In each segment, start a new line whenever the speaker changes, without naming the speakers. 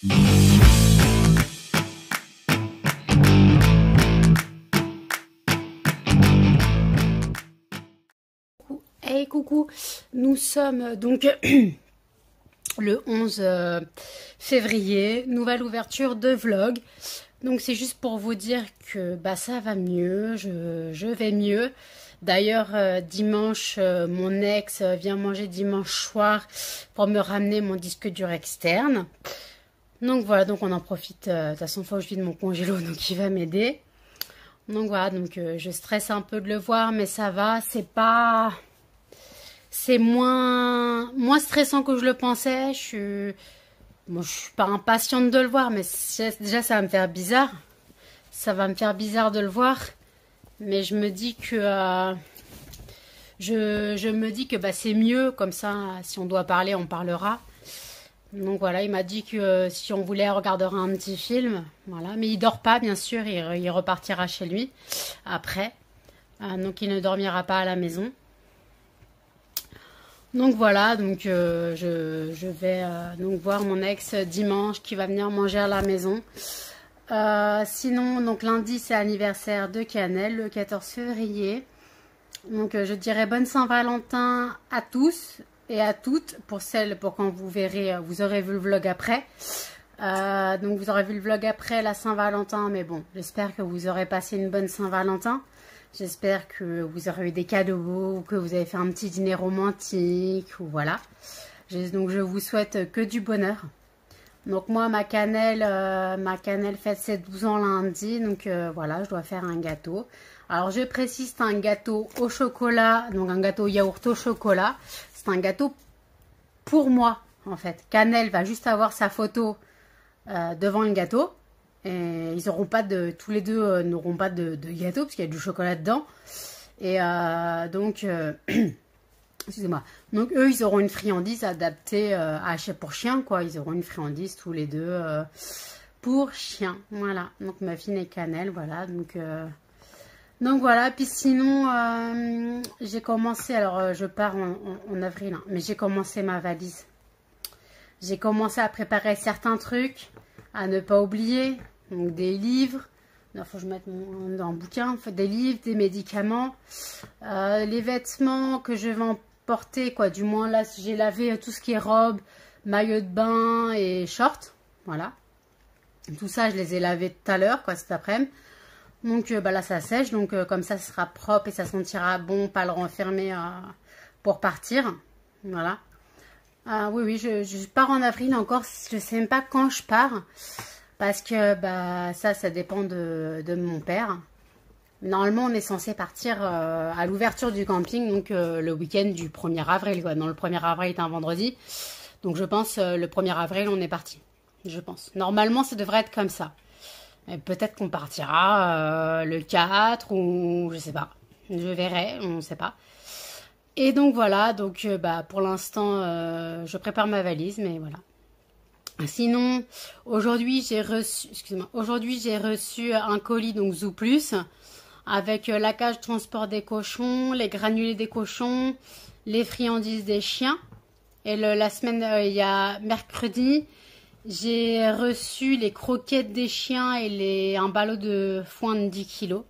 Hey coucou, nous sommes donc le 11 février, nouvelle ouverture de vlog. Donc c'est juste pour vous dire que bah, ça va mieux, je vais mieux. D'ailleurs dimanche, mon ex vient manger dimanche soir pour me ramener mon disque dur externe. Donc voilà, donc on en profite, de toute façon il faut que je vide mon congélo, donc il va m'aider. Donc voilà, donc je stresse un peu de le voir, mais ça va, c'est moins stressant que je le pensais. Je suis pas impatiente de le voir, mais déjà ça va me faire bizarre. Ça va me faire bizarre de le voir, mais je me dis que je me dis que bah, c'est mieux comme ça. Si on doit parler, on parlera. Donc voilà, il m'a dit que si on voulait, on regardera un petit film. Voilà, mais il dort pas, bien sûr. Il repartira chez lui après. Donc il ne dormira pas à la maison. Donc voilà, donc je vais donc voir mon ex dimanche qui va venir manger à la maison. Sinon, donc lundi c'est l'anniversaire de Cannelle, le 14 février. Donc je dirais bonne Saint-Valentin à tous et à toutes, pour quand vous verrez, vous aurez vu le vlog après. Donc vous aurez vu le vlog après la Saint-Valentin, mais bon, j'espère que vous aurez passé une bonne Saint-Valentin. J'espère que vous aurez eu des cadeaux, ou que vous avez fait un petit dîner romantique, ou voilà. Donc je vous souhaite que du bonheur. Donc moi, ma cannelle fête ses 12 ans lundi, donc voilà, je dois faire un gâteau. Alors je précise, c'est un gâteau au chocolat, donc un gâteau yaourt au chocolat. C'est un gâteau pour moi, en fait. Cannelle va juste avoir sa photo devant le gâteau. Et ils auront pas tous les deux n'auront pas de gâteau parce qu'il y a du chocolat dedans. Et donc, excusez-moi. Donc eux, ils auront une friandise adaptée pour chien, quoi. Ils auront une friandise tous les deux pour chien. Voilà. Donc ma fille est Cannelle, voilà. Donc voilà. Puis sinon, j'ai commencé. Alors je pars en avril, hein, mais j'ai commencé ma valise. J'ai commencé à préparer certains trucs à ne pas oublier. Donc des livres, il faut que je mette dans le bouquin, des livres, des médicaments, les vêtements que je vais emporter, quoi. Du moins là, j'ai lavé tout ce qui est robe, maillot de bain et short, voilà. Tout ça, je les ai lavés tout à l'heure, quoi, cet après-midi. Donc bah là, ça sèche, donc comme ça sera propre et ça sentira bon, pas le renfermer pour partir, voilà. Oui, je pars en avril encore, je sais même pas quand je pars. Parce que bah, ça dépend de mon père. Normalement, on est censé partir à l'ouverture du camping, donc le week-end du 1er avril. Quoi. Non, le 1er avril est un vendredi. Donc je pense le 1er avril, on est parti. Je pense. Normalement, ça devrait être comme ça. Peut-être qu'on partira le 4 ou je sais pas. Je verrai, on ne sait pas. Et donc voilà, donc bah, pour l'instant, je prépare ma valise, mais voilà. Sinon, aujourd'hui j'ai reçu un colis donc Zooplus avec la cage transport des cochons, les granulés des cochons, les friandises des chiens. Et la semaine, il y a mercredi, j'ai reçu les croquettes des chiens et un ballot de foin de 10 kilos.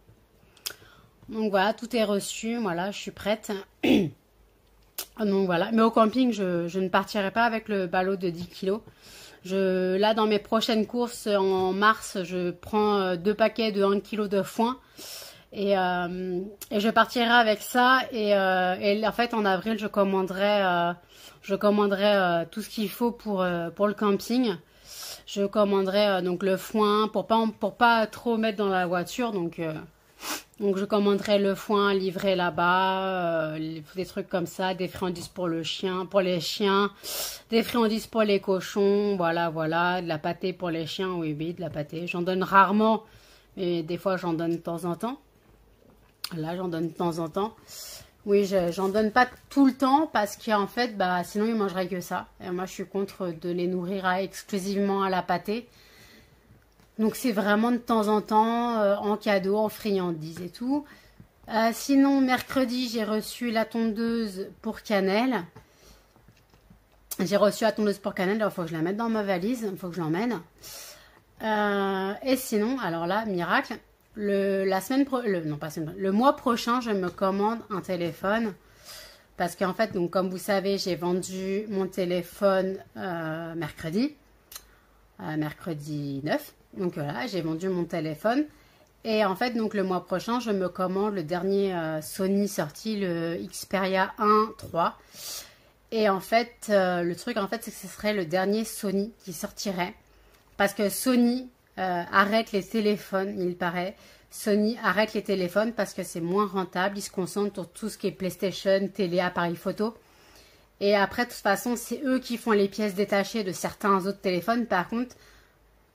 Donc voilà, tout est reçu, voilà, je suis prête. Donc voilà, mais au camping, je ne partirai pas avec le ballot de 10 kilos. Là, dans mes prochaines courses en mars, je prends 2 paquets de 1 kg de foin et je partirai avec ça. Et en fait, en avril, je commanderai tout ce qu'il faut pour le camping. Je commanderai donc le foin pour pas trop mettre dans la voiture. Donc je commanderai le foin livré là-bas, des trucs comme ça, des friandises pour les chiens, des friandises pour les cochons, voilà, de la pâtée pour les chiens, oui, de la pâtée. J'en donne rarement, mais des fois j'en donne de temps en temps. Là, j'en donne de temps en temps. Oui, j'en donne pas tout le temps parce qu'en fait, bah, sinon ils mangeraient que ça. Et moi, je suis contre de les nourrir exclusivement à la pâtée. Donc c'est vraiment de temps en temps, en cadeau, en friandises et tout. Sinon, mercredi, j'ai reçu la tondeuse pour Cannelle. J'ai reçu la tondeuse pour Canel, il faut que je la mette dans ma valise, il faut que je l'emmène. Et sinon, alors là, miracle, le mois prochain, je me commande un téléphone. Parce qu'en fait, donc, comme vous savez, j'ai vendu mon téléphone mercredi 9. Donc voilà, j'ai vendu mon téléphone. Et en fait, donc le mois prochain, je me commande le dernier Sony sorti, le Xperia 1 III. Et en fait, le truc, en fait, c'est que ce serait le dernier Sony qui sortirait. Parce que Sony arrête les téléphones, il paraît. Sony arrête les téléphones parce que c'est moins rentable. Ils se concentrent sur tout ce qui est PlayStation, télé, appareil photo. Et après, de toute façon, c'est eux qui font les pièces détachées de certains autres téléphones. Par contre,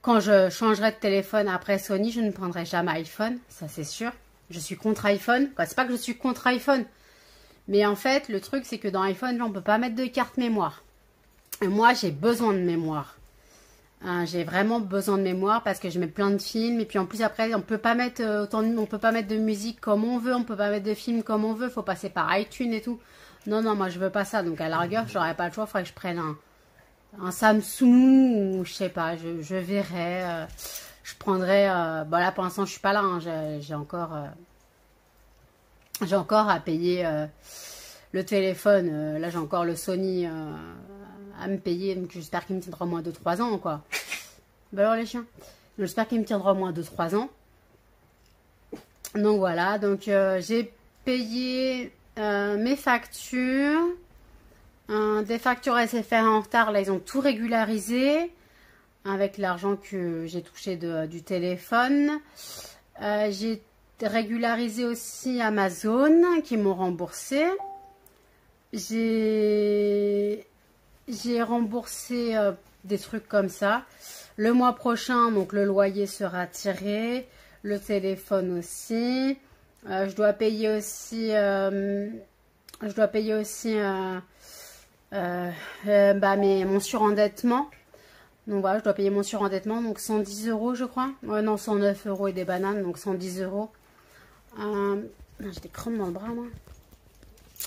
quand je changerai de téléphone après Sony, je ne prendrai jamais iPhone. Ça, c'est sûr. Je suis contre iPhone. C'est pas que je suis contre iPhone. Mais en fait, le truc, c'est que dans iPhone, on ne peut pas mettre de carte mémoire. Et moi, j'ai besoin de mémoire. J'ai vraiment besoin de mémoire parce que je mets plein de films. Et puis en plus, après, on peut pas mettre on peut pas mettre de musique comme on veut. On peut pas mettre de films comme on veut. Il faut passer par iTunes et tout. Non, non, moi, je veux pas ça. Donc, à la rigueur, j'aurais pas le choix. Il faudrait que je prenne un Samsung ou je sais pas. Je verrai. Je prendrai... bon, là, pour l'instant, je suis pas là. Hein, j'ai encore à payer le téléphone. Là, j'ai encore le Sony à me payer. Donc, j'espère qu'il me tiendra au moins 2-3 ans, quoi. Bah alors, les chiens. J'espère qu'il me tiendra au moins 2-3 ans. Donc, voilà. Donc, j'ai payé mes factures. Des factures SFR en retard. Là, ils ont tout régularisé. Avec l'argent que j'ai touché du téléphone. J'ai régularisé aussi Amazon qui m'ont remboursé. J'ai remboursé des trucs comme ça. Le mois prochain, donc le loyer sera tiré, le téléphone aussi. Je dois payer aussi mon surendettement. Donc voilà, je dois payer mon surendettement, donc 110 €, je crois. Non, 109 € et des bananes, donc 110 €. J'ai des crampes dans le bras, moi.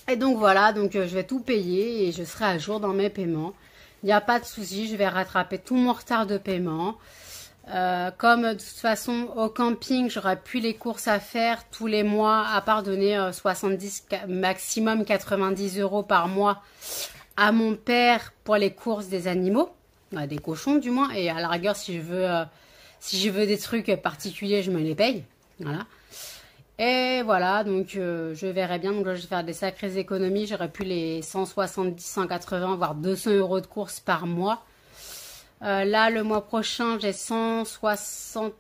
Et donc voilà, donc je vais tout payer et je serai à jour dans mes paiements. Il n'y a pas de souci, je vais rattraper tout mon retard de paiement. Comme de toute façon, au camping, j'aurai plus les courses à faire tous les mois, à part donner 70, maximum 90 € par mois à mon père pour les courses des animaux. Des cochons du moins, et à la rigueur si je veux des trucs particuliers je me les paye, voilà. Et voilà, donc je verrai bien, donc là je vais faire des sacrées économies, j'aurai plus les 170, 180 voire 200 € de courses par mois. Là le mois prochain j'ai 160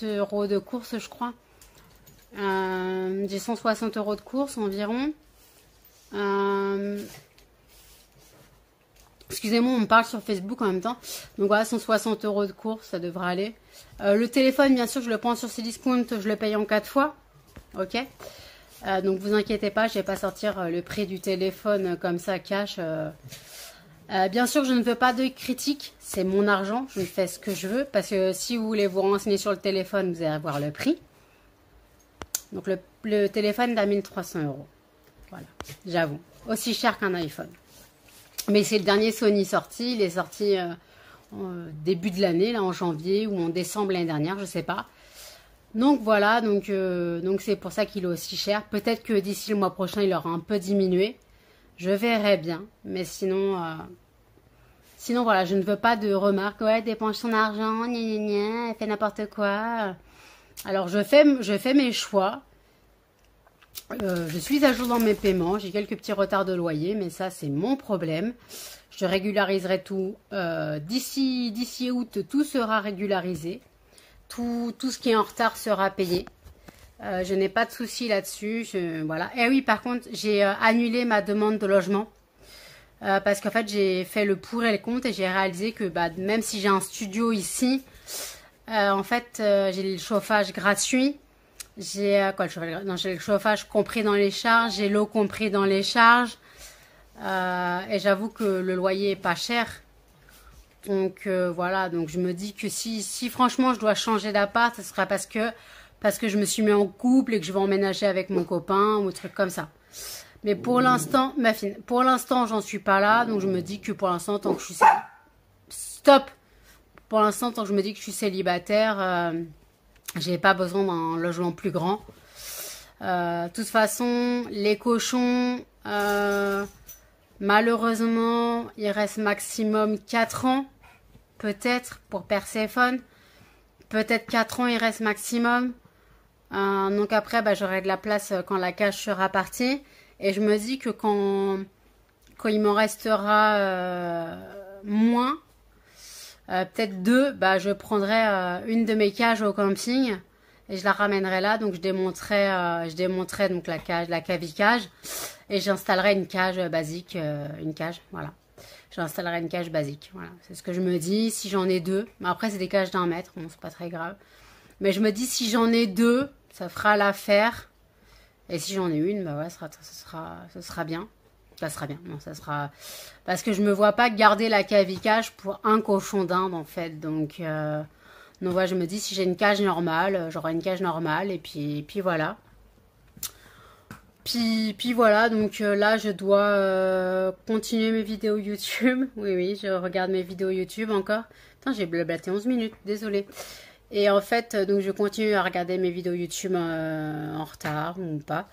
€ de courses, je crois. J'ai 160 € de courses environ. Excusez-moi, on me parle sur Facebook en même temps. Donc voilà, 160 € de course, ça devrait aller. Le téléphone, bien sûr, je le prends sur Cdiscount, je le paye en 4 fois. Ok. Donc vous inquiétez pas, je vais pas sortir le prix du téléphone comme ça, cash. Bien sûr, je ne veux pas de critiques, c'est mon argent, je fais ce que je veux. Parce que si vous voulez vous renseigner sur le téléphone, vous allez voir le prix. Donc le téléphone est à 1300 €. Voilà, j'avoue. Aussi cher qu'un iPhone. Mais c'est le dernier Sony sorti. Il est sorti début de l'année, là en janvier ou en décembre l'année dernière, je sais pas. Donc voilà, donc c'est pour ça qu'il est aussi cher. Peut-être que d'ici le mois prochain, il aura un peu diminué. Je verrai bien. Mais sinon voilà, je ne veux pas de remarques. Ouais, dépense son argent, gna gna gna, elle fait n'importe quoi. Alors je fais mes choix. Je suis à jour dans mes paiements, j'ai quelques petits retards de loyer, mais ça c'est mon problème. Je régulariserai tout. D'ici août, tout sera régularisé. Tout ce qui est en retard sera payé. Je n'ai pas de souci là-dessus. Voilà. Et oui, par contre, j'ai annulé ma demande de logement. Parce qu'en fait, j'ai fait le pour et le contre et j'ai réalisé que même si j'ai un studio ici, en fait, j'ai le chauffage gratuit. J'ai j'ai le chauffage compris dans les charges, j'ai l'eau compris dans les charges. Et j'avoue que le loyer est pas cher. Donc voilà, donc je me dis que si franchement je dois changer d'appart, ce sera parce que je me suis mis en couple et que je vais emménager avec mon copain ou un truc comme ça. Mais pour l'instant, ma fille, pour l'instant, j'en suis pas là. Donc, je me dis que pour l'instant, tant que je suis... Stop! Pour l'instant, tant que je me dis que je suis célibataire, j'ai pas besoin d'un logement plus grand. De toute façon, les cochons, malheureusement, il reste maximum 4 ans. Peut-être pour Perséphone. Peut-être 4 ans, il reste maximum. Donc après, bah, j'aurai de la place quand la cage sera partie. Et je me dis que quand il m'en restera moins, peut-être 2, bah, je prendrai une de mes cages au camping et je la ramènerai là. Donc je démonterai donc la cavicage et j'installerai une cage basique, voilà. J'installerai une cage basique, voilà. C'est ce que je me dis. Si j'en ai 2, mais après c'est des cages d'1 mètre, bon c'est pas très grave. Mais je me dis si j'en ai 2, ça fera l'affaire. Et si j'en ai une, bah ouais, ce sera bien. Ça sera bien. Non, ça sera... Parce que je me vois pas garder la cavicage pour un cochon d'Inde, en fait. Donc ouais, je me dis, si j'ai une cage normale, j'aurai une cage normale. Et puis voilà. Puis voilà, donc là, je dois continuer mes vidéos YouTube. Oui, je regarde mes vidéos YouTube encore. Putain, j'ai blablaté 11 minutes, désolée. Et en fait, donc je continue à regarder mes vidéos YouTube en retard ou pas.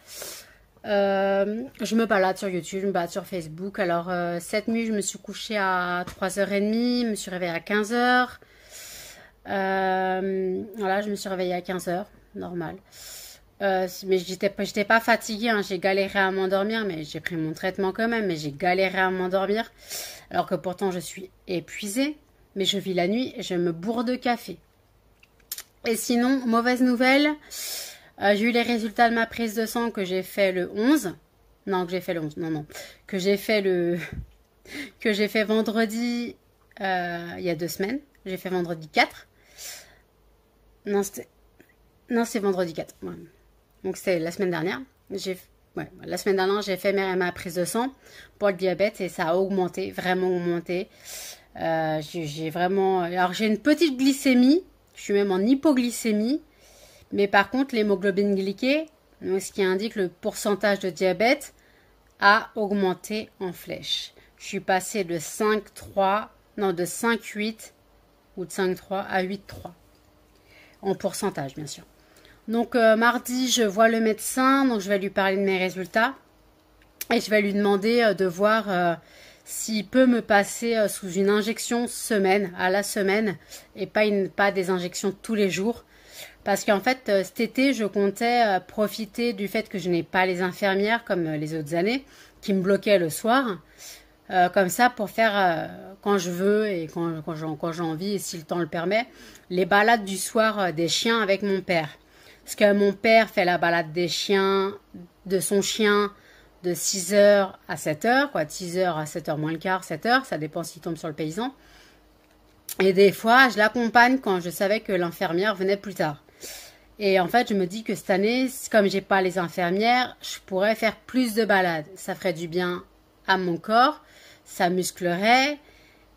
Je me balade sur YouTube, je me balade sur Facebook. Alors, cette nuit, je me suis couchée à 3h30, je me suis réveillée à 15h. Voilà, je me suis réveillée à 15h, normal. Mais j'étais pas fatiguée, hein, j'ai galéré à m'endormir, mais j'ai pris mon traitement quand même, mais j'ai galéré à m'endormir. Alors que pourtant, je suis épuisée, mais je vis la nuit et je me bourre de café. Et sinon, mauvaise nouvelle, j'ai eu les résultats de ma prise de sang que j'ai fait le 11. Non, que j'ai fait le 11, non. Que j'ai fait vendredi, il y a 2 semaines. J'ai fait vendredi 4. Non, c'est vendredi 4. Ouais. Donc, c'était la semaine dernière. La semaine dernière, j'ai fait ma prise de sang pour le diabète et ça a augmenté, vraiment augmenté. J'ai vraiment... Alors, j'ai une petite glycémie. Je suis même en hypoglycémie. Mais par contre, l'hémoglobine glyquée, ce qui indique le pourcentage de diabète, a augmenté en flèche. Je suis passée de 5,8 ou de 5,3 à 8,3. En pourcentage, bien sûr. Donc, mardi, je vois le médecin. Donc, je vais lui parler de mes résultats. Et je vais lui demander de voir... s'il peut me passer sous une injection à la semaine et pas des injections tous les jours. Parce qu'en fait, cet été, je comptais profiter du fait que je n'ai pas les infirmières comme les autres années qui me bloquaient le soir. Comme ça, pour faire quand je veux et quand j'ai envie et si le temps le permet, les balades du soir des chiens avec mon père. Parce que mon père fait la balade des chiens, de son chien, de 6h à 7h, quoi, de 6h à 7h moins le quart, 7h, ça dépend s'il tombe sur le paysan. Et des fois, je l'accompagne quand je savais que l'infirmière venait plus tard. Et en fait, je me dis que cette année, comme j'ai pas les infirmières, je pourrais faire plus de balades. Ça ferait du bien à mon corps, ça musclerait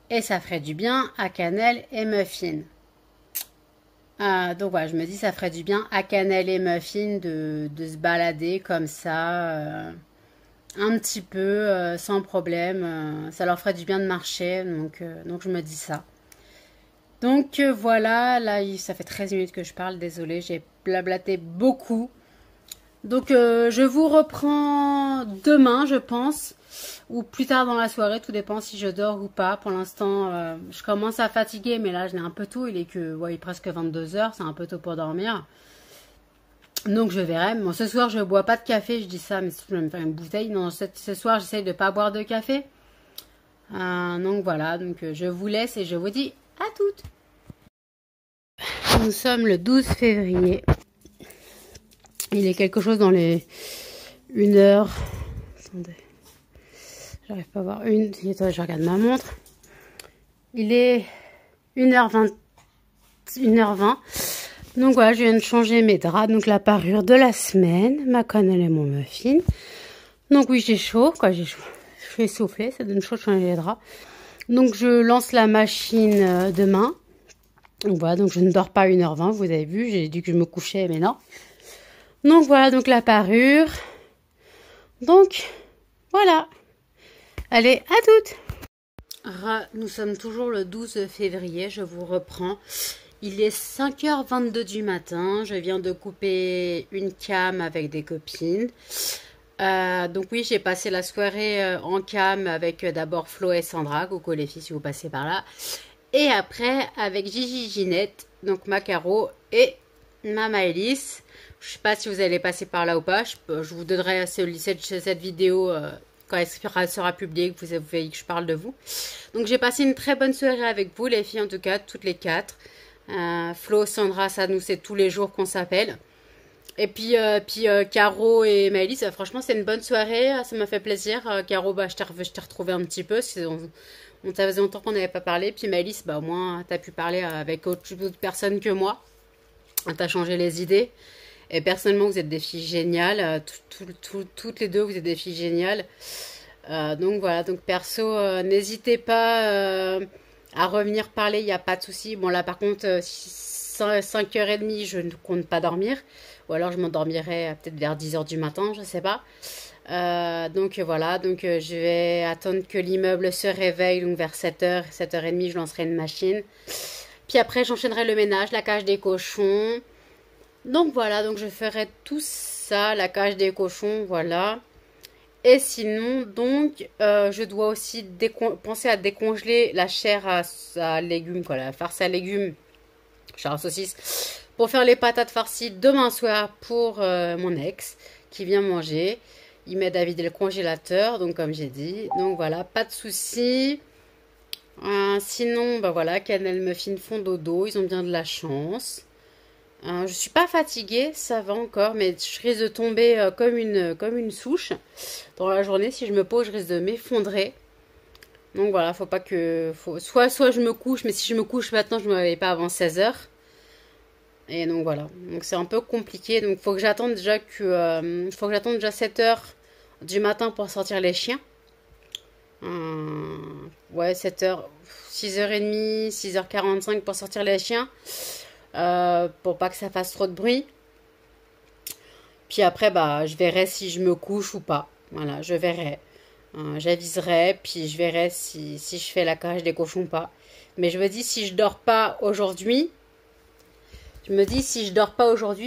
et ça ferait du bien à Cannelle et Muffin. Donc voilà, je me dis ça ferait du bien à Cannelle et Muffin de se balader comme ça... un petit peu, sans problème. Ça leur ferait du bien de marcher. Donc je me dis ça. Donc voilà, là, ça fait 13 minutes que je parle. Désolée, j'ai blablaté beaucoup. Donc je vous reprends demain, je pense. Ou plus tard dans la soirée, tout dépend si je dors ou pas. Pour l'instant, je commence à fatiguer. Mais là, je l'ai un peu tôt. Il est presque 22h. C'est un peu tôt pour dormir. Donc je verrai. Bon, ce soir je bois pas de café, je dis ça, mais je vais me faire une bouteille. Non, ce soir j'essaye de pas boire de café. Donc voilà, donc je vous laisse et je vous dis à toutes. Nous sommes le 12 février. Il est quelque chose dans les 1h. Attendez. J'arrive pas à voir une. Je regarde ma montre. Il est 1h20. 1h20. Donc voilà, je viens de changer mes draps. Donc la parure de la semaine. Ma cannelle et mon muffin. Donc oui, j'ai chaud. J'ai chaud. Je suis essoufflée. Ça donne chaud de changer les draps. Donc je lance la machine demain. Donc voilà, donc je ne dors pas 1h20. Vous avez vu, j'ai dit que je me couchais, mais non. Donc voilà, donc la parure. Donc Voilà. Allez, à toutes. Nous sommes toujours le 12 février, je vous reprends. Il est 5h22 du matin, je viens de couper une cam avec des copines. Donc oui, j'ai passé la soirée en cam avec d'abord Flo et Sandra, coucou les filles si vous passez par là. Et après avec Gigi Ginette, donc ma Caro et ma Maëlys. Je sais pas si vous allez passer par là ou pas, je vous donnerai cette vidéo quand elle sera publiée, que vous voyez que je parle de vous. Donc j'ai passé une très bonne soirée avec vous les filles, en tout cas, toutes les quatre. Flo, Sandra, ça nous c'est tous les jours qu'on s'appelle. Et puis, Caro et Maëlys, franchement c'est une bonne soirée, ça m'a fait plaisir. Caro, bah, je t'ai retrouvé un petit peu, ça faisait longtemps qu'on n'avait pas parlé. Puis Maëlys, bah, au moins t'as pu parler avec d'autres personnes que moi. T'as changé les idées. Et personnellement, vous êtes des filles géniales. Toutes les deux, vous êtes des filles géniales. Donc voilà, donc perso, n'hésitez pas à revenir parler, il n'y a pas de souci. Bon là, par contre, 5h30, je ne compte pas dormir. Ou alors je m'endormirai peut-être vers 10h du matin, je ne sais pas. Donc voilà, donc je vais attendre que l'immeuble se réveille. Donc vers 7h, 7h30, je lancerai une machine. Puis après, j'enchaînerai le ménage, la cage des cochons. Donc voilà, donc je ferai tout ça, la cage des cochons, voilà. Et sinon, donc, je dois aussi penser à décongeler la chair à légumes, quoi, la farce à légumes, chair à saucisse, pour faire les patates farcies demain soir pour mon ex qui vient manger. Il m'aide à vider le congélateur, donc comme j'ai dit. Donc voilà, pas de soucis. Sinon, bah voilà, Cannelle Muffin font dodo, ils ont bien de la chance. Je suis pas fatiguée, ça va encore, mais je risque de tomber comme une souche dans la journée. Si je me pose, je risque de m'effondrer. Donc voilà, faut pas que... Soit je me couche, mais si je me couche maintenant, je ne me réveille pas avant 16h. Et donc voilà, donc c'est un peu compliqué. Donc faut que j'attende déjà 7h du matin pour sortir les chiens. Ouais, 7h, 6h30, 6h45 pour sortir les chiens. Pour pas que ça fasse trop de bruit. Puis après, bah, je verrai si je me couche ou pas. Voilà, je verrai. J'aviserai, puis je verrai si je fais la cage des cochons ou pas. Mais je me dis, si je dors pas aujourd'hui,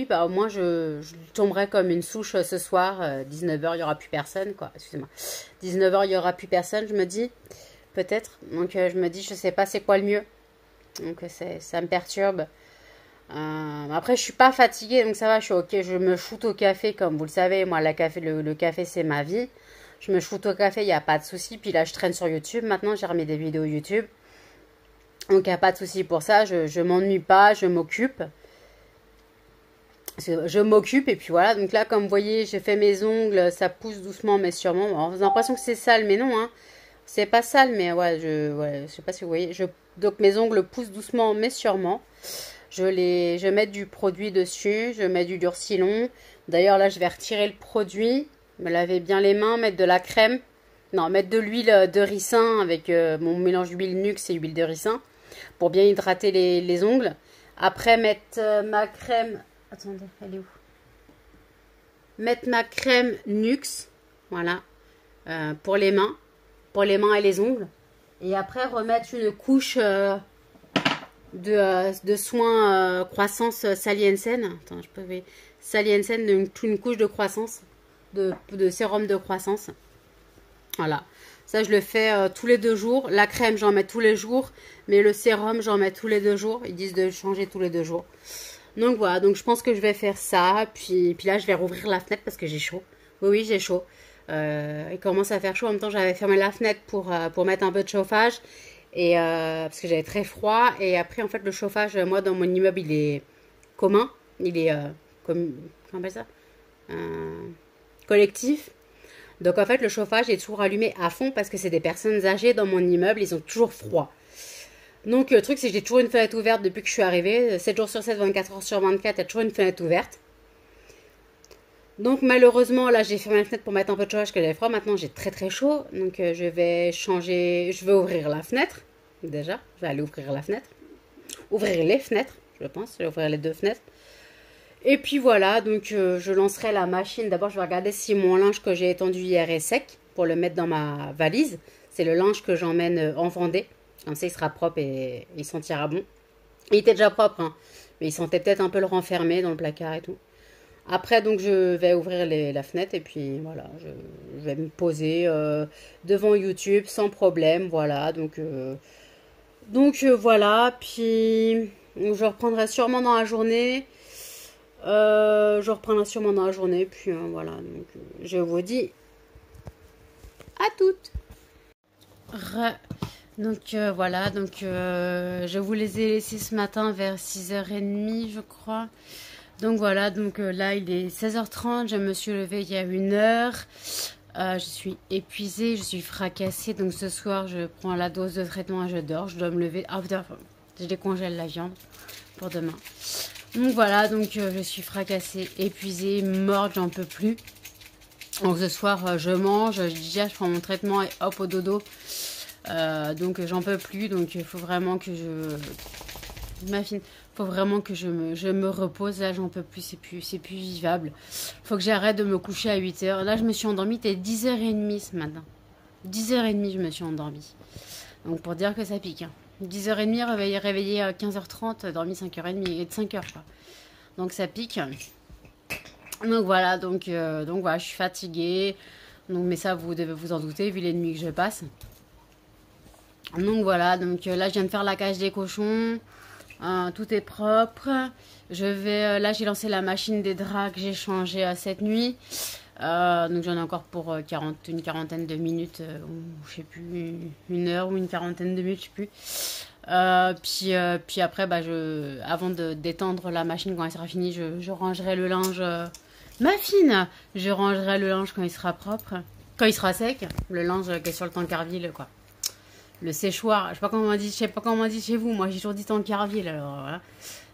bah, au moins je tomberai comme une souche ce soir. 19h, il n'y aura plus personne, quoi. Excusez-moi. 19h, il n'y aura plus personne, je me dis. Peut-être. Donc, je me dis, je sais pas c'est quoi le mieux. Donc, ça me perturbe. Après, je suis pas fatiguée, donc ça va, je suis ok. Je me shoot au café, comme vous le savez. Moi, le café, c'est ma vie. Je me shoot au café, il n'y a pas de souci. Puis là, je traîne sur YouTube. Maintenant, j'ai remis des vidéos YouTube. Donc, il n'y a pas de souci pour ça. Je m'ennuie pas, je m'occupe. Et puis voilà. Donc là, comme vous voyez, j'ai fait mes ongles. Ça pousse doucement, mais sûrement. Alors, j'ai l'impression que c'est sale, mais non, hein. C'est pas sale, mais ouais, je sais pas si vous voyez. Donc, mes ongles poussent doucement, mais sûrement. Je mets du produit dessus, je mets du Durcilon. D'ailleurs, là, je vais retirer le produit, me laver bien les mains, mettre de la crème. Non, mettre de l'huile de ricin avec mon mélange d'huile Nux et huile de ricin pour bien hydrater les ongles. Après, mettre ma crème... Attendez, elle est où? Mettre ma crème Nux, voilà, pour les mains et les ongles. Et après, remettre une couche... de soins croissance Sally Hansen. Attends, je peux voir. Sally Hansen, une couche de croissance, de sérum de croissance. Voilà. Ça, je le fais tous les 2 jours. La crème, j'en mets tous les jours. Mais le sérum, j'en mets tous les 2 jours. Ils disent de changer tous les 2 jours. Donc voilà. Donc je pense que je vais faire ça. Puis là, je vais rouvrir la fenêtre parce que j'ai chaud. Oui, j'ai chaud. Il commence à faire chaud. En même temps, j'avais fermé la fenêtre pour mettre un peu de chauffage. Et parce que j'avais très froid. Et après, en fait, le chauffage, moi, dans mon immeuble, il est commun. Il est, comment on appelle ça, collectif. Donc, en fait, le chauffage est toujours allumé à fond parce que c'est des personnes âgées dans mon immeuble. Ils ont toujours froid. Donc, le truc, c'est que j'ai toujours une fenêtre ouverte depuis que je suis arrivée. 7 jours sur 7, 24 heures sur 24, il y a toujours une fenêtre ouverte. Donc, malheureusement, là, j'ai fermé la fenêtre pour mettre un peu de chauffage parce que j'avais froid. Maintenant, j'ai très très chaud. Donc, je vais ouvrir la fenêtre. Déjà, je vais aller ouvrir la fenêtre. Ouvrir les fenêtres, je pense. Je vais ouvrir les 2 fenêtres. Et puis voilà, donc je lancerai la machine. D'abord, je vais regarder si mon linge que j'ai étendu hier est sec. pour le mettre dans ma valise. C'est le linge que j'emmène en Vendée. Comme ça, il sera propre et il sentira bon. Il était déjà propre, hein, mais il sentait peut-être un peu le renfermer dans le placard et tout. Après, donc, je vais ouvrir la fenêtre et puis voilà, je vais me poser devant YouTube sans problème, voilà. Donc voilà, puis je reprendrai sûrement dans la journée. Puis voilà. Donc, je vous dis à toutes. Donc voilà, donc je vous les ai laissés ce matin vers 6h30, je crois. Donc voilà, donc là il est 16h30, je me suis levée il y a 1 heure. Je suis épuisée, je suis fracassée. Donc ce soir, je prends la dose de traitement et je dors. Je dois me lever. Ah putain, je décongèle la viande pour demain. Donc voilà, donc je suis fracassée, épuisée, morte, j'en peux plus. Donc ce soir, je mange, je digère, je prends mon traitement et hop au dodo. Donc j'en peux plus. Donc il faut vraiment que faut vraiment que je me repose. Là, j'en peux plus, c'est plus vivable. Faut que j'arrête de me coucher à 8h. Là, je me suis endormie, c'était 10h30 ce matin. 10h30, je me suis endormie. Donc, pour dire que ça pique. Hein. 10h30, réveillée à 15h30, dormi 5h30 et de 5h, quoi. Donc, ça pique. Donc, voilà, donc voilà, je suis fatiguée. Donc, mais ça, vous devez vous en douter, vu les nuits que je passe. Donc, voilà, donc là, je viens de faire la cage des cochons. Tout est propre. Là, j'ai lancé la machine des draps que j'ai changé cette nuit. Donc j'en ai encore pour une quarantaine de minutes, ou je sais plus, 1 heure ou une quarantaine de minutes, je sais plus. Puis après, avant de d'étendre la machine quand elle sera finie, je rangerai le linge. Ma fine, je rangerai le linge quand il sera propre, quand il sera sec. Le linge qui est sur le tankerville, quoi. Le séchoir, je sais pas comment on dit chez vous. Moi, j'ai toujours dit tankerville, alors voilà.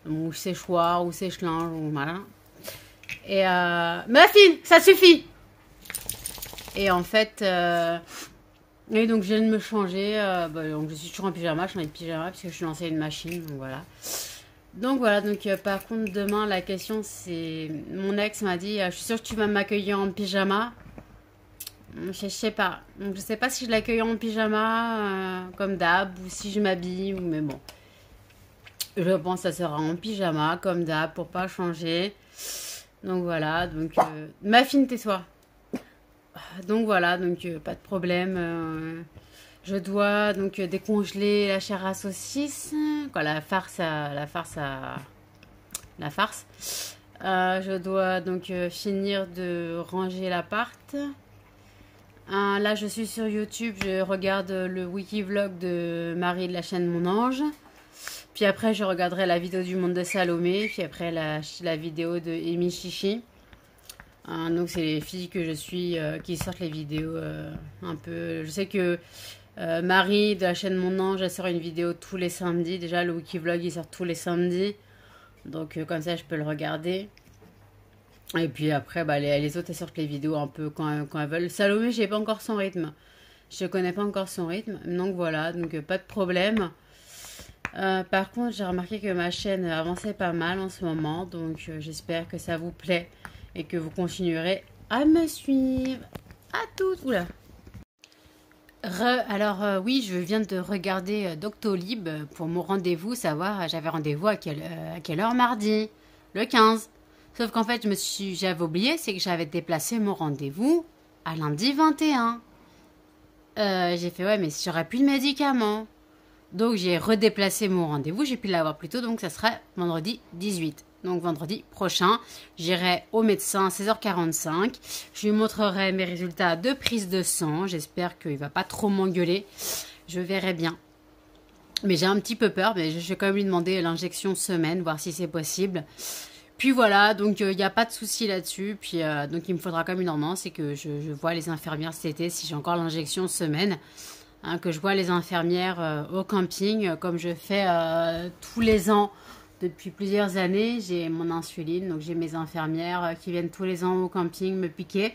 Ou séchoir, ou sèche-linge, ou voilà. Et ma fille, ça suffit. Et en fait, et donc je viens de me changer. Donc je suis toujours en pyjama, je suis en pyjama parce que je suis lancée une machine, donc voilà. Donc par contre demain la question c'est, mon ex m'a dit, je suis sûre que tu vas m'accueillir en pyjama. Je sais pas. Donc je sais pas si je l'accueille en pyjama comme d'hab ou si je m'habille, mais bon. Je pense que ça sera en pyjama comme d'hab pour pas changer. Donc voilà, donc ma fine, tais-toi. Donc voilà, donc pas de problème. Je dois donc décongeler la chair à saucisse, quoi, la farce. Je dois donc finir de ranger l'appart. Là, je suis sur YouTube, je regarde le wiki vlog de Marie de la chaîne Mon Ange. Puis après, je regarderai la vidéo du monde de Salomé. Puis après, la vidéo de Amy Chichi. Donc, c'est les filles que je suis qui sortent les vidéos un peu. Je sais que Marie de la chaîne Mon Ange, elle sort une vidéo tous les samedis. Déjà, le wiki vlog, il sort tous les samedis. Donc, comme ça, je peux le regarder. Et puis après, les autres, elles sortent les vidéos un peu quand elles veulent. Salomé, je n'ai pas encore son rythme. Je connais pas encore son rythme. Donc voilà, donc pas de problème. Par contre, j'ai remarqué que ma chaîne avançait pas mal en ce moment. Donc j'espère que ça vous plaît et que vous continuerez à me suivre. À toutes. Oula. Alors oui, je viens de regarder Doctolib pour mon rendez-vous, savoir j'avais rendez-vous à quelle heure mardi, le 15. Sauf qu'en fait, j'avais oublié, c'est que j'avais déplacé mon rendez-vous à lundi 21. J'ai fait, ouais, mais j'aurais plus de médicaments. Donc, j'ai redéplacé mon rendez-vous. J'ai pu l'avoir plus tôt, donc ça sera vendredi 18. Donc, vendredi prochain, j'irai au médecin à 16h45. Je lui montrerai mes résultats de prise de sang. J'espère qu'il ne va pas trop m'engueuler. Je verrai bien. Mais j'ai un petit peu peur, mais je vais quand même lui demander l'injection semaine, voir si c'est possible. Puis voilà, donc il n'y a pas de souci là-dessus. Puis donc il me faudra quand même une ordonnance et que je vois les infirmières cet été si j'ai encore l'injection semaine. Hein, que je vois les infirmières au camping comme je fais tous les ans depuis plusieurs années. J'ai mon insuline, donc j'ai mes infirmières qui viennent tous les ans au camping me piquer.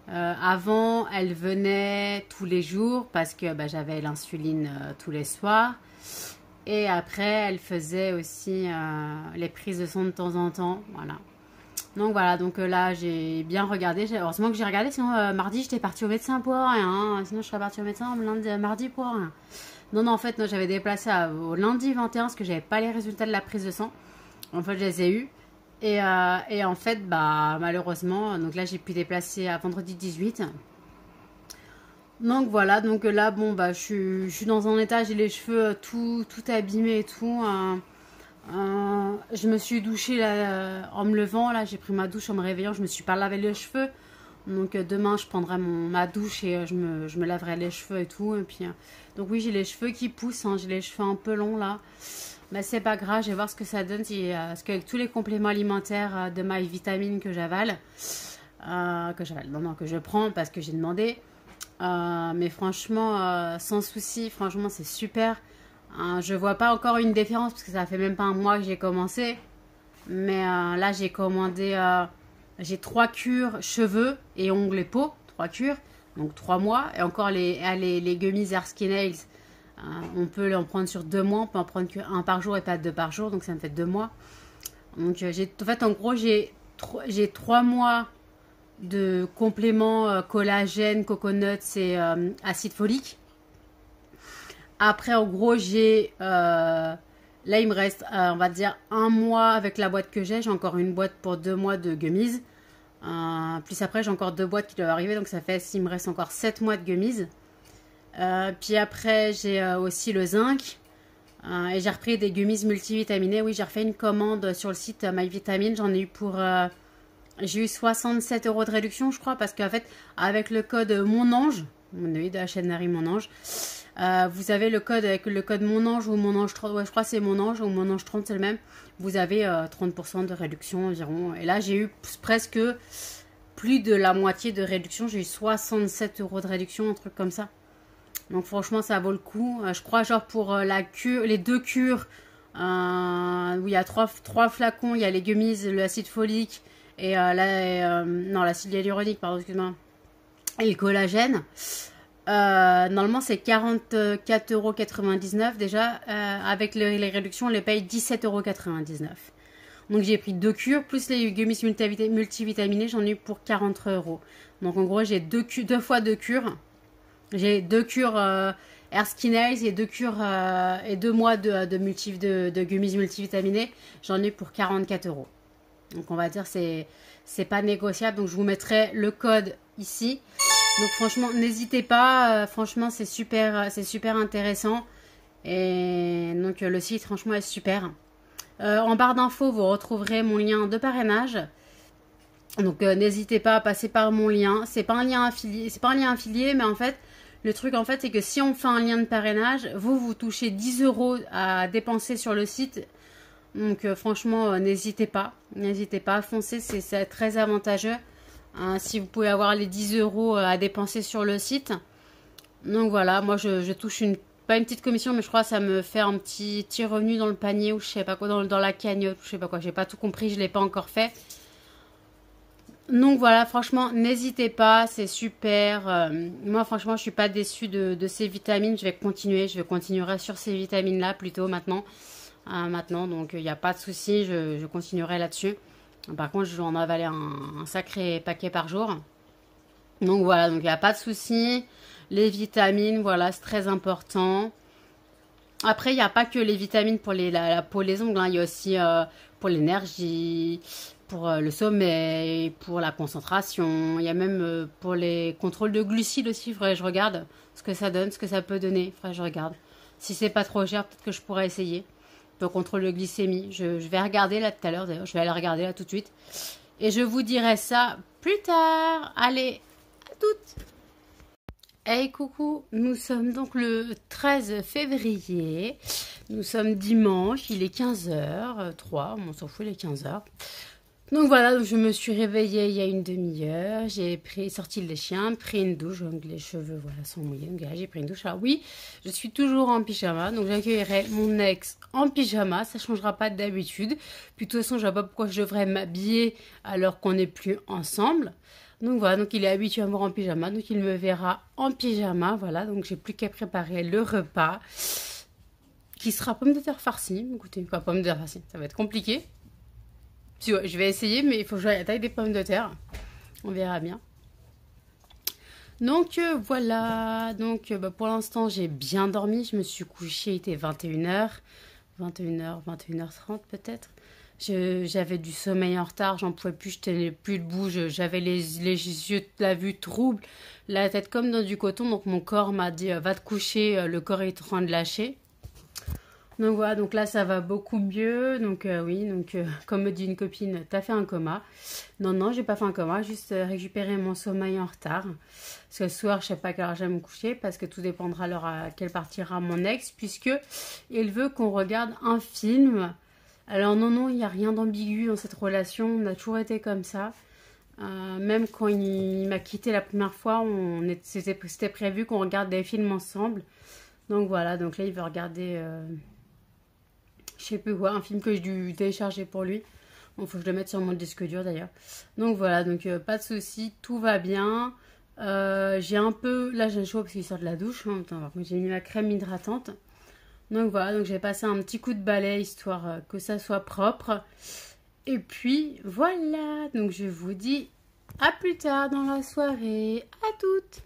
Avant, elles venaient tous les jours parce que j'avais l'insuline tous les soirs. Et après, elle faisait aussi les prises de sang de temps en temps. Voilà. Donc voilà, donc là j'ai bien regardé. Heureusement que j'ai regardé, sinon mardi j'étais partie au médecin pour rien. Hein. Sinon je serais partie au médecin mardi pour rien. Non, non, en fait, non, j'avais déplacé au lundi 21 parce que j'avais pas les résultats de la prise de sang. En fait, je les ai eus. Et en fait, bah malheureusement, donc là j'ai pu déplacer à vendredi 18. Donc voilà, donc là, bon, bah je suis dans un état, j'ai les cheveux tout abîmés et tout. Je me suis douchée là, en me levant, là j'ai pris ma douche en me réveillant, je me suis pas lavé les cheveux. Donc demain je prendrai ma douche et je me laverai les cheveux et tout. Et puis, donc oui, j'ai les cheveux qui poussent, hein, j'ai les cheveux un peu longs là. Mais c'est pas grave, je vais voir ce que ça donne. Parce qu'avec tous les compléments alimentaires de My Vitamine que j'avale, non, que je prends parce que j'ai demandé. Mais franchement, sans souci, franchement c'est super. Je vois pas encore une différence parce que ça fait même pas un mois que j'ai commencé. Mais là j'ai commandé, j'ai 3 cures cheveux et ongles et peau, 3 cures, donc 3 mois. Et encore les gummies Air Skin Nails, on peut en prendre sur 2 mois, on peut en prendre qu'un par jour et pas 2 par jour, donc ça me fait 2 mois. Donc en fait en gros j'ai 3 mois de compléments collagène, coconut et acide folique. Après, en gros, là, il me reste, on va dire, 1 mois avec la boîte que j'ai. J'ai encore une boîte pour 2 mois de gummies. Plus après, j'ai encore 2 boîtes qui doivent arriver. Donc, ça fait, il me reste encore 7 mois de gummies. Puis après, j'ai aussi le zinc. Et j'ai repris des gummies multivitaminés. Oui, j'ai refait une commande sur le site MyVitamine. J'en ai eu pour... j'ai eu 67 € de réduction, je crois. Parce qu'en fait, avec le code MONANGE, mon avis de la chaîne Nari Mon Ange, vous avez le code avec le code Mon Ange ou Mon Ange 30, ouais, je crois que c'est Mon Ange ou Mon Ange 30, c'est le même. Vous avez 30% de réduction environ. Et là, j'ai eu presque plus de la moitié de réduction. J'ai eu 67 € de réduction, un truc comme ça. Donc franchement, ça vaut le coup. Je crois genre pour la cure, les 2 cures, où il y a 3 flacons, il y a les gummies, l'acide folique et non, l'acide hyaluronique, pardon, excuse-moi, et le collagène. Normalement c'est 44,99 € déjà. Avec les réductions on les paye 17,99 €. Donc j'ai pris 2 cures plus les gummies multivitaminés, j'en ai eu pour 40 €. Donc en gros j'ai 2 fois 2 cures. J'ai 2 cures Air Skin Nails et 2 cures et 2 mois de gummies multivitaminés. J'en ai pour 44 €. Donc on va dire c'est pas négociable. Donc je vous mettrai le code ici. Donc franchement n'hésitez pas. Franchement c'est super intéressant. Et donc le site franchement est super. En barre d'infos vous retrouverez mon lien de parrainage. Donc n'hésitez pas à passer par mon lien. C'est pas un lien affilié, mais en fait le truc en fait c'est que si on fait un lien de parrainage, vous touchez 10 € à dépenser sur le site. Donc franchement n'hésitez pas foncez, c'est très avantageux. Si vous pouvez avoir les 10 € à dépenser sur le site. Donc voilà, moi je touche pas une petite commission, mais je crois que ça me fait un petit revenu dans le panier ou je sais pas quoi, dans la cagnotte, je sais pas quoi, j'ai pas tout compris, je l'ai pas encore fait. Donc voilà, franchement, n'hésitez pas, c'est super. Moi, franchement, je suis pas déçue de ces vitamines. Je continuerai sur ces vitamines-là plutôt maintenant. Donc il n'y a pas de souci, je continuerai là-dessus. Par contre, je vais en avaler un sacré paquet par jour. Donc voilà, donc il n'y a pas de souci. Les vitamines, voilà, c'est très important. Après, il n'y a pas que les vitamines pour la peau, les ongles. Hein. Il y a aussi pour l'énergie, pour le sommeil, pour la concentration. Il y a même pour les contrôles de glucides aussi. Il faudrait que je regarde ce que ça donne, ce que ça peut donner. Il faudrait que je regarde. Si c'est pas trop cher, peut-être que je pourrais essayer. Le contrôle de glycémie. Je vais regarder là tout à l'heure. D'ailleurs, je vais aller regarder là tout de suite. Et je vous dirai ça plus tard. Allez, à toutes. Hey coucou, nous sommes donc le 13 février, nous sommes dimanche, il est 15h03, on s'en fout, il est 15h. Donc voilà, donc je me suis réveillée il y a une demi-heure, j'ai sorti les chiens, pris une douche, donc les cheveux voilà, sont mouillés, donc là j'ai pris une douche. Alors oui, je suis toujours en pyjama, donc j'accueillerai mon ex en pyjama, ça ne changera pas d'habitude. Puis de toute façon, je ne vois pas pourquoi je devrais m'habiller alors qu'on n'est plus ensemble. Donc voilà, donc il est habitué à me voir en pyjama, donc il me verra en pyjama, voilà, donc j'ai plus qu'à préparer le repas, qui sera pomme de terre farcie, écoutez, quoi, pomme de terre farcie, ça va être compliqué, Puis ouais, je vais essayer, mais il faut que je voie la taille des pommes de terre. On verra bien. Donc voilà, donc bah, pour l'instant j'ai bien dormi, je me suis couchée, il était 21h, 21h, 21h30 peut-être. J'avais du sommeil en retard, j'en pouvais plus, je tenais plus debout, j'avais les yeux, la vue trouble, la tête comme dans du coton, donc mon corps m'a dit va te coucher, le corps est en train de lâcher. Donc voilà, donc là ça va beaucoup mieux, donc oui, donc comme me dit une copine, t'as fait un coma. Non, non, j'ai pas fait un coma, juste récupéré mon sommeil en retard. Parce que ce soir, je sais pas à quelle heure je vais me coucher, parce que tout dépendra à l'heure à laquelle partira mon ex, puisque il veut qu'on regarde un film. Alors non, non, il n'y a rien d'ambigu dans cette relation, on a toujours été comme ça. Même quand il m'a quitté la première fois, c'était prévu qu'on regarde des films ensemble. Donc voilà, donc là il veut regarder... je sais plus quoi, un film que j'ai dû télécharger pour lui. Bon, faut que je le mette sur mon disque dur d'ailleurs. Donc voilà, donc pas de soucis, tout va bien. J'ai un peu... Là j'ai chaud parce qu'il sort de la douche. Hein. Attends, j'ai mis ma crème hydratante. Donc voilà, donc j'ai passé un petit coup de balai histoire que ça soit propre. Et puis voilà, donc je vous dis à plus tard dans la soirée. À toutes!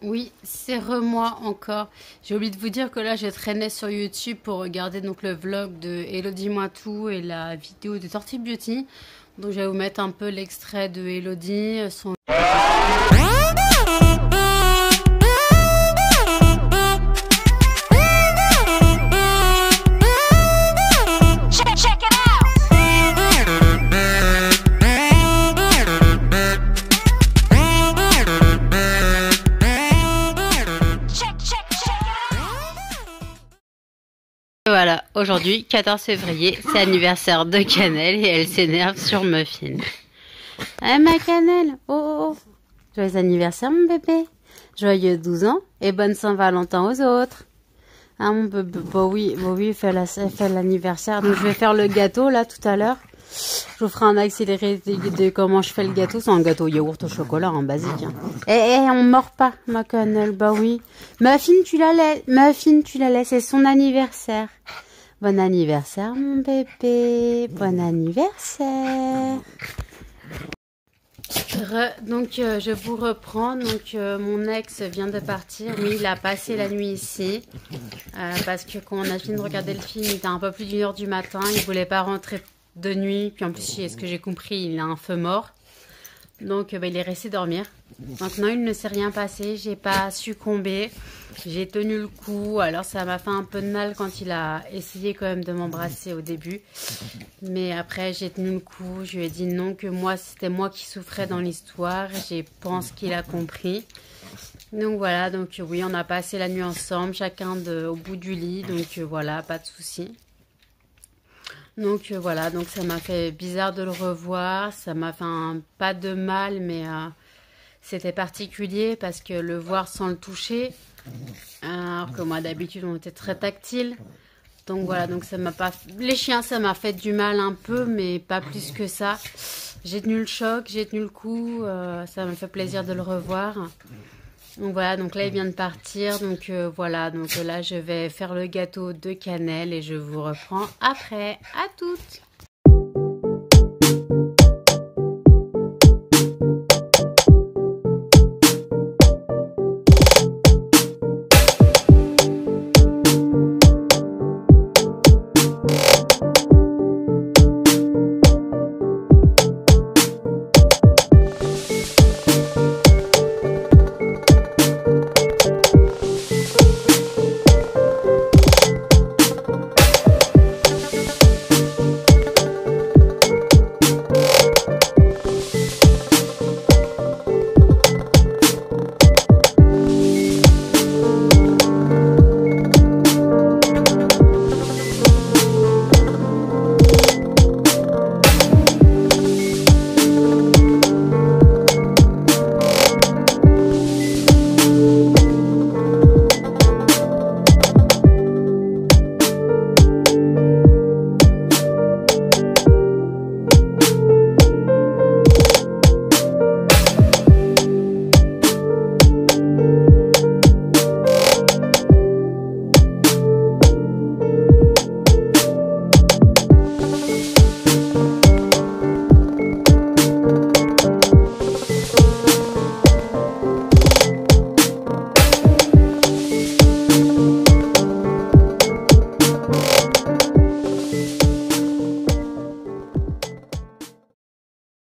Oui, c'est moi encore. J'ai oublié de vous dire que là, je traînais sur YouTube pour regarder donc le vlog de Elodie Moi Tout et la vidéo de Tortue Beauty. Donc, je vais vous mettre un peu l'extrait de Elodie, son... Voilà, aujourd'hui, 14 février, c'est l'anniversaire de Cannelle et elle s'énerve sur Muffin. Ah ma Cannelle, oh, oh, oh. Joyeux anniversaire mon bébé, joyeux 12 ans et bonne Saint-Valentin aux autres. Ah mon bébé, bah oui, fait l'anniversaire, donc je vais faire le gâteau là tout à l'heure. Je vous ferai un accéléré de comment je fais le gâteau. C'est un gâteau yaourt au chocolat, en basique. Hein. On mord pas, ma Cannelle. Bah oui. Muffin, tu la laisses. C'est son anniversaire. Bon anniversaire, mon bébé. Bon anniversaire. Donc, je vous reprends. Donc, mon ex vient de partir. Oui, il a passé la nuit ici. Parce que quand on a fini de regarder le film, il était un peu plus d'1h du matin. Il voulait pas rentrer de nuit, puis en plus, ce que j'ai compris, il a un feu mort. Donc, il est resté dormir. Donc, non, il ne s'est rien passé. J'ai pas succombé. J'ai tenu le coup. Alors, ça m'a fait un peu de mal quand il a essayé quand même de m'embrasser au début. Mais après, j'ai tenu le coup. Je lui ai dit non, que moi, c'était moi qui souffrais dans l'histoire. Je pense qu'il a compris. Donc, voilà. Donc, oui, on a passé la nuit ensemble, chacun au bout du lit. Donc, voilà, pas de souci. Donc voilà, donc ça m'a fait bizarre de le revoir, ça m'a fait pas de mal, mais c'était particulier parce que le voir sans le toucher, alors que moi d'habitude on était très tactile. Donc voilà, donc ça m'a pas... Les chiens, ça m'a fait du mal un peu, mais pas plus que ça. J'ai tenu le choc, j'ai tenu le coup, ça m'a fait plaisir de le revoir. Donc voilà, donc là il vient de partir, donc voilà, donc là je vais faire le gâteau de Cannelle et je vous reprends après. À toutes!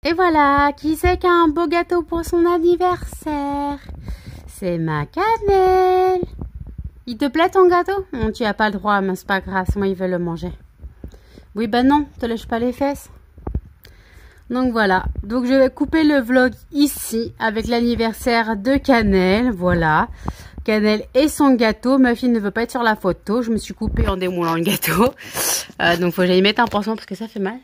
Et voilà, qui c'est qui a un beau gâteau pour son anniversaire? C'est ma Cannelle. Il te plaît ton gâteau? Non, tu n'as pas le droit, mais c'est pas grave, moi il veut le manger. Oui, ben non, te lèche pas les fesses. Donc voilà, donc je vais couper le vlog ici avec l'anniversaire de Cannelle, voilà. Cannelle et son gâteau, ma fille ne veut pas être sur la photo, je me suis coupée en démoulant le gâteau. Donc faut que j'aille mettre un pansement parce que ça fait mal.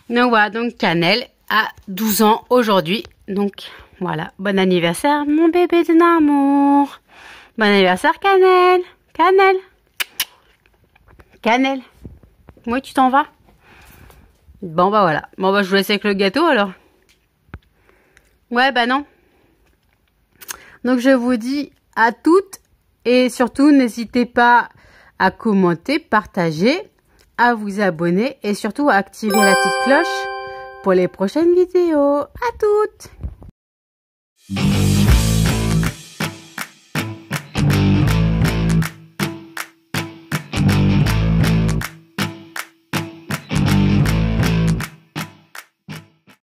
Donc voilà, donc Cannelle a 12 ans aujourd'hui. Donc voilà, bon anniversaire mon bébé de Namour. Bon anniversaire Cannelle. Cannelle. Cannelle. Oui, tu t'en vas? Bon bah voilà. Bon bah je vous laisse avec le gâteau alors. Ouais bah non. Donc je vous dis à toutes et surtout n'hésitez pas à commenter, partager, à vous abonner et surtout à activer la petite cloche pour les prochaines vidéos. À toutes!